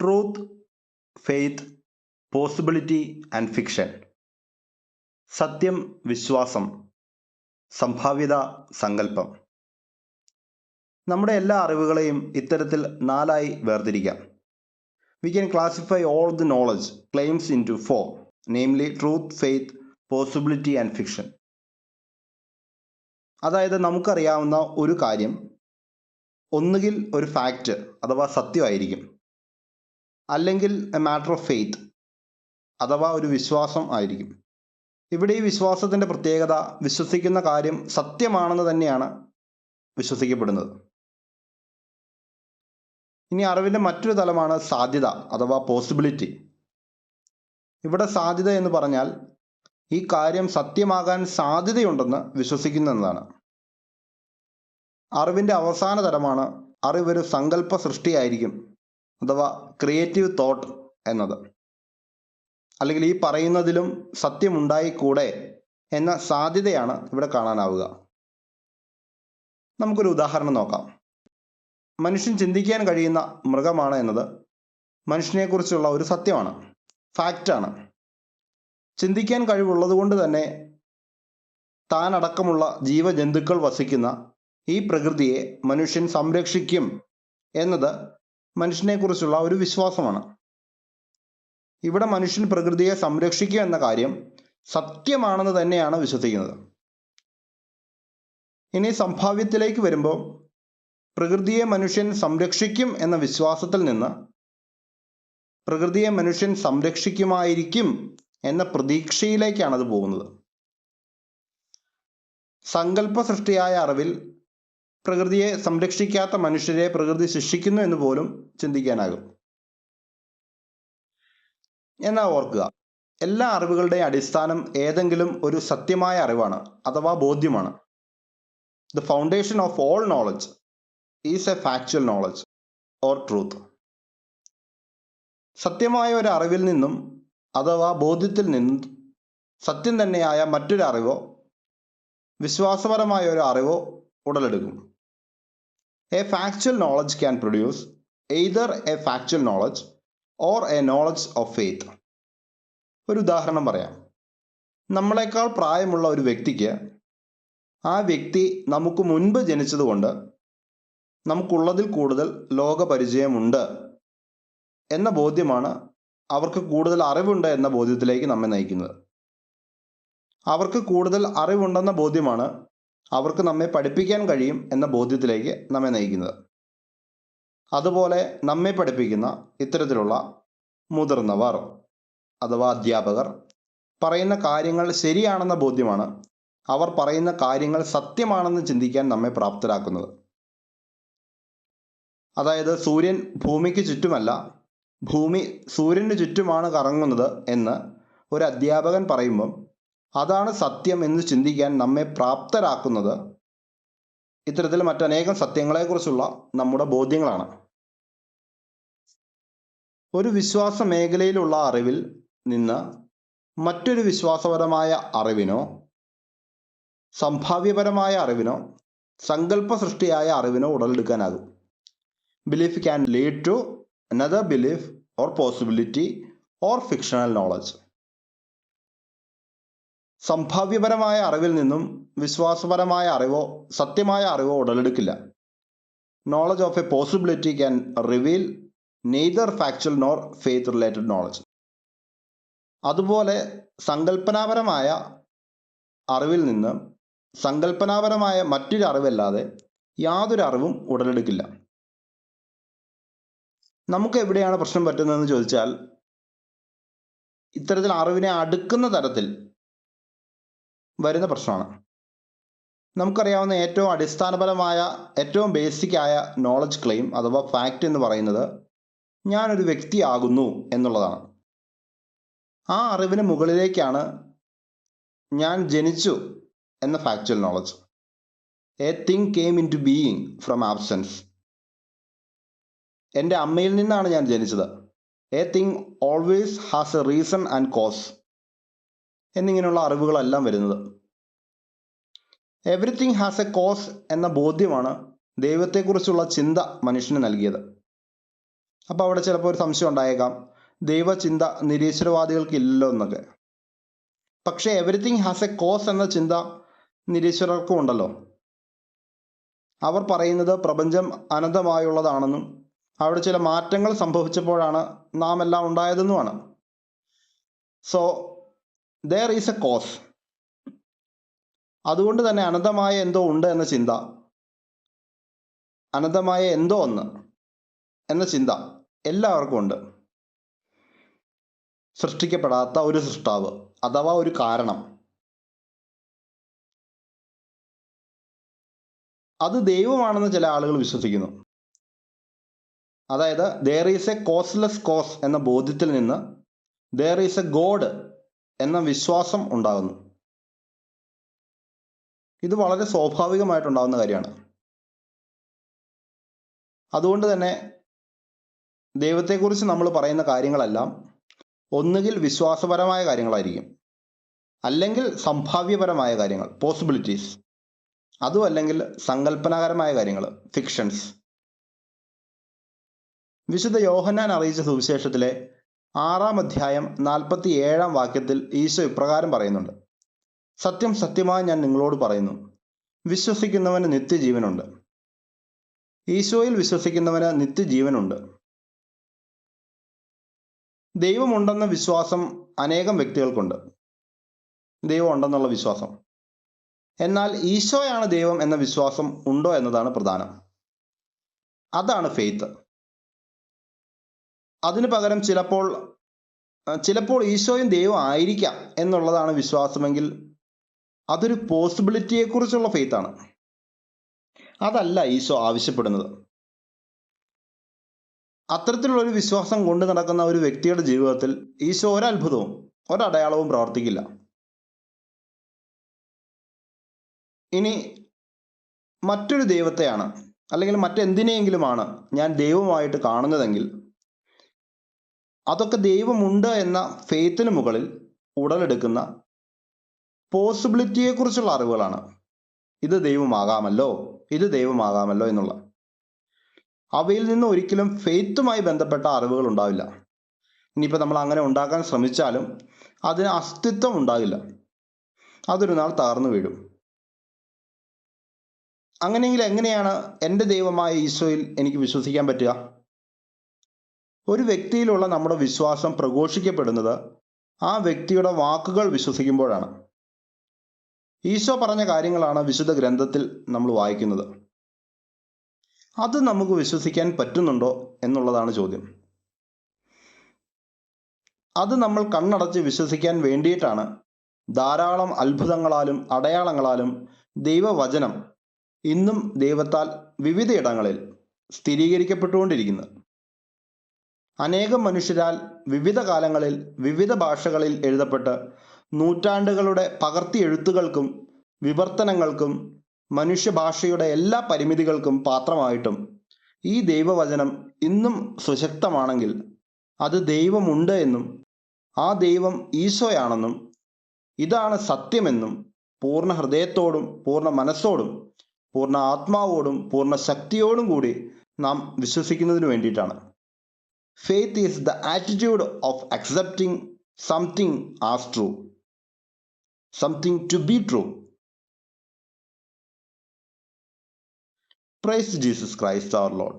Truth, faith, possibility and fiction. സത്യം, വിശ്വാസം, സംഭാവ്യത, സങ്കല്പം. നമ്മുടെ എല്ലാ അറിവുകളെയും ഇത്തരത്തിൽ 4ആയി വേർതിരിക്കാം. We can classify all the knowledge claims into 4, namely truth, faith, possibility and fiction. അതായത് നമുക്കറിയാവുന്ന ഒരു കാര്യം ഒന്നുകിൽ ഒരു ഫാക്റ്റ് അഥവാ സത്യമായിരിക്കും, അല്ലെങ്കിൽ എ മാറ്റർ ഓഫ് ഫെയ്ത്ത് അഥവാ ഒരു വിശ്വാസം ആയിരിക്കും. ഇവിടെ ഈ വിശ്വാസത്തിൻ്റെ പ്രത്യേകത വിശ്വസിക്കുന്ന കാര്യം സത്യമാണെന്ന് തന്നെയാണ് വിശ്വസിക്കപ്പെടുന്നത്. ഇനി അറിവിൻ്റെ മറ്റൊരു തലമാണ് സാധ്യത അഥവാ പോസിബിലിറ്റി. ഇവിടെ സാധ്യത എന്ന് പറഞ്ഞാൽ ഈ കാര്യം സത്യമാകാൻ സാധ്യതയുണ്ടെന്ന് വിശ്വസിക്കുന്നു എന്നതാണ്. അറിവിൻ്റെ അവസാന തലമാണ് അറിവൊരു സങ്കല്പ സൃഷ്ടിയായിരിക്കും അഥവാ ക്രിയേറ്റീവ് തോട്ട് എന്നത്, അല്ലെങ്കിൽ ഈ പറയുന്നതിലും സത്യമുണ്ടായിക്കൂടെ എന്ന സാധ്യതയാണ് ഇവിടെ കാണാനാവുക. നമുക്കൊരു ഉദാഹരണം നോക്കാം. മനുഷ്യൻ ചിന്തിക്കാൻ കഴിയുന്ന മൃഗമാണ് എന്നത് മനുഷ്യനെക്കുറിച്ചുള്ള ഒരു സത്യമാണ്, ഫാക്റ്റാണ്. ചിന്തിക്കാൻ കഴിവുള്ളത് കൊണ്ട് തന്നെ താനടക്കമുള്ള ജീവജന്തുക്കൾ വസിക്കുന്ന ഈ പ്രകൃതിയെ മനുഷ്യൻ സംരക്ഷിക്കും എന്നത് മനുഷ്യനെക്കുറിച്ചുള്ള ഒരു വിശ്വാസമാണ്. ഇവിടെ മനുഷ്യൻ പ്രകൃതിയെ സംരക്ഷിക്കും എന്ന കാര്യം സത്യമാണെന്ന് തന്നെയാണ് വിശ്വസിക്കുന്നത്. ഇനി സംഭാവ്യത്തിലേക്ക് വരുമ്പോൾ പ്രകൃതിയെ മനുഷ്യൻ സംരക്ഷിക്കും എന്ന വിശ്വാസത്തിൽ നിന്ന് പ്രകൃതിയെ മനുഷ്യൻ സംരക്ഷിക്കുമായിരിക്കും എന്ന പ്രതീക്ഷയിലേക്കാണ് അത് പോകുന്നത്. സങ്കല്പ സൃഷ്ടിയായ അറിവിൽ പ്രകൃതിയെ സംരക്ഷിക്കാത്ത മനുഷ്യരെ പ്രകൃതി ശിക്ഷിക്കുന്നു എന്ന് പോലും ചിന്തിക്കാനാകും. എന്നാൽ ഓർക്കുക, എല്ലാ അറിവുകളുടെയും അടിസ്ഥാനം ഏതെങ്കിലും ഒരു സത്യമായ അറിവാണ് അഥവാ ബോധ്യമാണ്. The foundation of all knowledge is a factual knowledge or truth. സത്യമായ ഒരു അറിവിൽ നിന്നും അഥവാ ബോധ്യത്തിൽ നിന്നും സത്യം തന്നെയായ മറ്റൊരു അറിവോ വിശ്വാസപരമായ ഒരു അറിവോ ഉടലെടുക്കും. A factual knowledge can produce either a factual knowledge or a knowledge of faith. ഒരു ഉദാഹരണം പറയാം. നമ്മളെക്കാൾ പ്രായമുള്ള ഒരു വ്യക്തിക്ക് ആ വ്യക്തി നമുക്ക് മുൻപ് ജനിച്ചതുകൊണ്ട് നമുക്കുള്ളതിൽ കൂടുതൽ ലോകപരിചയമുണ്ട് എന്ന ബോധ്യമാണ് അവർക്ക് കൂടുതൽ അറിവുണ്ട് എന്ന ബോധ്യത്തിലേക്ക് നമ്മെ നയിക്കുന്നത്. അവർക്ക് കൂടുതൽ അറിവുണ്ടെന്ന ബോധ്യമാണ് അവർക്ക് നമ്മെ പഠിപ്പിക്കാൻ കഴിയും എന്ന ബോധ്യത്തിലേക്ക് നമ്മെ നയിക്കുന്നത്. അതുപോലെ നമ്മെ പഠിപ്പിക്കുന്ന ഇത്തരത്തിലുള്ള മുതിർന്നവർ അഥവാ അധ്യാപകർ പറയുന്ന കാര്യങ്ങൾ ശരിയാണെന്ന ബോധ്യമാണ് അവർ പറയുന്ന കാര്യങ്ങൾ സത്യമാണെന്ന് ചിന്തിക്കാൻ നമ്മെ പ്രാപ്തരാക്കുന്നത്. അതായത് സൂര്യൻ ഭൂമിക്ക് ചുറ്റുമല്ല, ഭൂമി സൂര്യന് ചുറ്റുമാണ് കറങ്ങുന്നത് എന്ന് ഒരു അധ്യാപകൻ പറയുമ്പം അതാണ് സത്യം എന്ന് ചിന്തിക്കാൻ നമ്മെ പ്രാപ്തരാക്കുന്നത് ഇത്തരത്തിൽ മറ്റനേകം സത്യങ്ങളെക്കുറിച്ചുള്ള നമ്മുടെ ബോധ്യങ്ങളാണ്. ഒരു വിശ്വാസ മേഖലയിലുള്ള അറിവിൽ നിന്ന് മറ്റൊരു വിശ്വാസപരമായ അറിവിനോ സംഭാവ്യപരമായ അറിവിനോ സങ്കല്പ സൃഷ്ടിയായ അറിവിനോ ഉടലെടുക്കാനാകും. Belief can lead to another belief or possibility or fictional knowledge. സംഭാവ്യപരമായ അറിവിൽ നിന്നും വിശ്വാസപരമായ അറിവോ സത്യമായ അറിവോ ഉടലെടുക്കില്ല. Knowledge of a possibility can reveal neither factual nor faith related knowledge. അതുപോലെ സങ്കല്പനാപരമായ അറിവിൽ നിന്ന് സങ്കല്പനാപരമായ മറ്റൊരു അറിവല്ലാതെ യാതൊരു അറിവും ഉടലെടുക്കില്ല. നമുക്ക് എവിടെയാണ് പ്രശ്നം പറ്റുന്നതെന്ന് ചോദിച്ചാൽ ഇത്തരത്തിൽ അറിവിനെ അടുക്കുന്ന തരത്തിൽ വരുന്ന പ്രശ്നമാണ്. നമുക്കറിയാവുന്ന ഏറ്റവും അടിസ്ഥാനപരമായ ഏറ്റവും ബേസിക് ആയ നോളജ് ക്ലെയിം അഥവാ ഫാക്റ്റ് എന്ന് പറയുന്നത് ഞാനൊരു വ്യക്തിയാകുന്നു എന്നുള്ളതാണ്. ആ അറിവിന് മുകളിലേക്കാണ് ഞാൻ ജനിച്ചു എന്ന factual knowledge. A thing came into being from absence. എൻ്റെ അമ്മയിൽ നിന്നാണ് ഞാൻ ജനിച്ചത്. A thing always has a reason and cause എന്നിങ്ങനെയുള്ള അറിവുകളെല്ലാം വരുന്നത്. എവറിത്തിങ് ഹാസ് എ കോസ് എന്ന ബോധ്യമാണ് ദൈവത്തെക്കുറിച്ചുള്ള ചിന്ത മനുഷ്യന് നൽകിയത്. അപ്പോൾ അവിടെ ചിലപ്പോൾ ഒരു സംശയം ഉണ്ടായേക്കാം, ദൈവചിന്ത നിരീശ്വരവാദികൾക്ക് ഇല്ലല്ലോ എന്നൊക്കെ. പക്ഷേ എവറിത്തിങ് ഹാസ് എ കോസ് എന്ന ചിന്ത നിരീശ്വരർക്കും ഉണ്ടല്ലോ. അവർ പറയുന്നത് പ്രപഞ്ചം അനന്തമായുള്ളതാണെന്നും അവിടെ ചില മാറ്റങ്ങൾ സംഭവിച്ചപ്പോഴാണ് നാം എല്ലാം ഉണ്ടായതെന്നുമാണ്. So there is a cause. അതുകൊണ്ട് തന്നെ അനന്തമായ എന്തോ ഉണ്ട് എന്ന ചിന്ത, അനന്തമായ എന്തോ ഒന്ന് എന്ന ചിന്ത എല്ലാവർക്കും ഉണ്ട്. സൃഷ്ടിക്കപ്പെടാത്ത ഒരു സൃഷ്ടാവ് അഥവാ ഒരു കാരണം, അത് ദൈവമാണെന്ന് ചില ആളുകൾ വിശ്വസിക്കുന്നു. അതായത് there is a causeless cause എന്ന ബോധ്യത്തിൽ നിന്ന് there is a God എന്ന വിശ്വാസം ഉണ്ടാകുന്നു. ഇത് വളരെ സ്വാഭാവികമായിട്ടുണ്ടാകുന്ന കാര്യമാണ്. അതുകൊണ്ട് തന്നെ ദൈവത്തെക്കുറിച്ച് നമ്മൾ പറയുന്ന കാര്യങ്ങളെല്ലാം ഒന്നുകിൽ വിശ്വാസപരമായ കാര്യങ്ങളായിരിക്കും, അല്ലെങ്കിൽ സംഭാവ്യപരമായ കാര്യങ്ങൾ, പോസിബിലിറ്റീസ്. അതും അല്ലെങ്കിൽ സങ്കല്പനാകരമായ കാര്യങ്ങൾ, ഫിക്ഷൻസ്. വിശുദ്ധ യോഹന്നാൻ അറിയിച്ച സുവിശേഷത്തിലെ 6-ാം അധ്യായം 47-ാം വാക്യത്തിൽ ഈശോ ഇപ്രകാരം പറയുന്നുണ്ട്: സത്യം സത്യമായി ഞാൻ നിങ്ങളോട് പറയുന്നു, വിശ്വസിക്കുന്നവന് നിത്യജീവനുണ്ട്. ഈശോയിൽ വിശ്വസിക്കുന്നവന് നിത്യജീവനുണ്ട്. ദൈവമുണ്ടെന്ന വിശ്വാസം അനേകം വ്യക്തികൾക്കുണ്ട്, ദൈവം ഉണ്ടെന്നുള്ള വിശ്വാസം. എന്നാൽ ഈശോയാണ് ദൈവം എന്ന വിശ്വാസം ഉണ്ടോ എന്നതാണ് പ്രധാനം. അതാണ് ഫെയ്ത്ത്. അതിനു പകരം ചിലപ്പോൾ ഈശോയും ദൈവം ആയിരിക്കാം എന്നുള്ളതാണ് വിശ്വാസമെങ്കിൽ അതൊരു പോസിബിലിറ്റിയെക്കുറിച്ചുള്ള ഫെയ്ത്താണ്. അതല്ല ഈശോ ആവശ്യപ്പെടുന്നത്. അത്തരത്തിലുള്ളൊരു വിശ്വാസം കൊണ്ട് നടക്കുന്ന ഒരു വ്യക്തിയുടെ ജീവിതത്തിൽ ഈശോ ഒരത്ഭുതവും ഒരടയാളവും പ്രവർത്തിക്കില്ല. ഇനി മറ്റൊരു ദൈവത്തെയാണ് അല്ലെങ്കിൽ മറ്റെന്തിനെയെങ്കിലുമാണ് ഞാൻ ദൈവമായിട്ട് കാണുന്നതെങ്കിൽ അതൊക്കെ ദൈവമുണ്ട് എന്ന ഫെയ്ത്തിന് മുകളിൽ ഉടലെടുക്കുന്ന പോസിബിലിറ്റിയെക്കുറിച്ചുള്ള അറിവുകളാണ്. ഇത് ദൈവമാകാമല്ലോ, ഇത് ദൈവമാകാമല്ലോ എന്നുള്ള. അവയിൽ നിന്ന് ഒരിക്കലും ഫെയ്ത്തുമായി ബന്ധപ്പെട്ട അറിവുകൾ ഉണ്ടാവില്ല. ഇനിയിപ്പോൾ നമ്മൾ അങ്ങനെ ഉണ്ടാക്കാൻ ശ്രമിച്ചാലും അതിന് അസ്തിത്വം ഉണ്ടാകില്ല, അതൊരു നാൾ തകർന്നു വീഴും. അങ്ങനെയെങ്കിൽ എങ്ങനെയാണ് എൻ്റെ ദൈവമായ ഈശോയിൽ എനിക്ക് വിശ്വസിക്കാൻ പറ്റുക? ഒരു വ്യക്തിയിലുള്ള നമ്മുടെ വിശ്വാസം പ്രഘോഷിക്കപ്പെടുന്നത് ആ വ്യക്തിയുടെ വാക്കുകൾ വിശ്വസിക്കുമ്പോഴാണ്. ഈശോ പറഞ്ഞ കാര്യങ്ങളാണ് വിശുദ്ധ ഗ്രന്ഥത്തിൽ നമ്മൾ വായിക്കുന്നത്. അത് നമുക്ക് വിശ്വസിക്കാൻ പറ്റുന്നുണ്ടോ എന്നുള്ളതാണ് ചോദ്യം. അത് നമ്മൾ കണ്ണടച്ച് വിശ്വസിക്കാൻ വേണ്ടിയിട്ടാണ് ധാരാളം അത്ഭുതങ്ങളാലും അടയാളങ്ങളാലും ദൈവവചനം ഇന്നും ദൈവത്താൽ വിവിധയിടങ്ങളിൽ സ്ഥിരീകരിക്കപ്പെട്ടുകൊണ്ടിരിക്കുന്നത്. അനേകം മനുഷ്യരാൽ വിവിധ കാലങ്ങളിൽ വിവിധ ഭാഷകളിൽ എഴുതപ്പെട്ട് നൂറ്റാണ്ടുകളുടെ പകർത്തി എഴുത്തുകൾക്കും വിവർത്തനങ്ങൾക്കും മനുഷ്യഭാഷയുടെ എല്ലാ പരിമിതികൾക്കും പാത്രമായിട്ടും ഈ ദൈവവചനം ഇന്നും സുശക്തമാണെങ്കിൽ അത് ദൈവമുണ്ട് എന്നും ആ ദൈവം ഈശോയാണെന്നും ഇതാണ് സത്യമെന്നും പൂർണ്ണ ഹൃദയത്തോടും പൂർണ്ണ മനസ്സോടും പൂർണ്ണ ആത്മാവോടും പൂർണ്ണ ശക്തിയോടും കൂടി നാം വിശ്വസിക്കുന്നതിന് വേണ്ടിയിട്ടാണ്. Faith is the attitude of accepting something as true, something to be true. Praise Jesus Christ our Lord.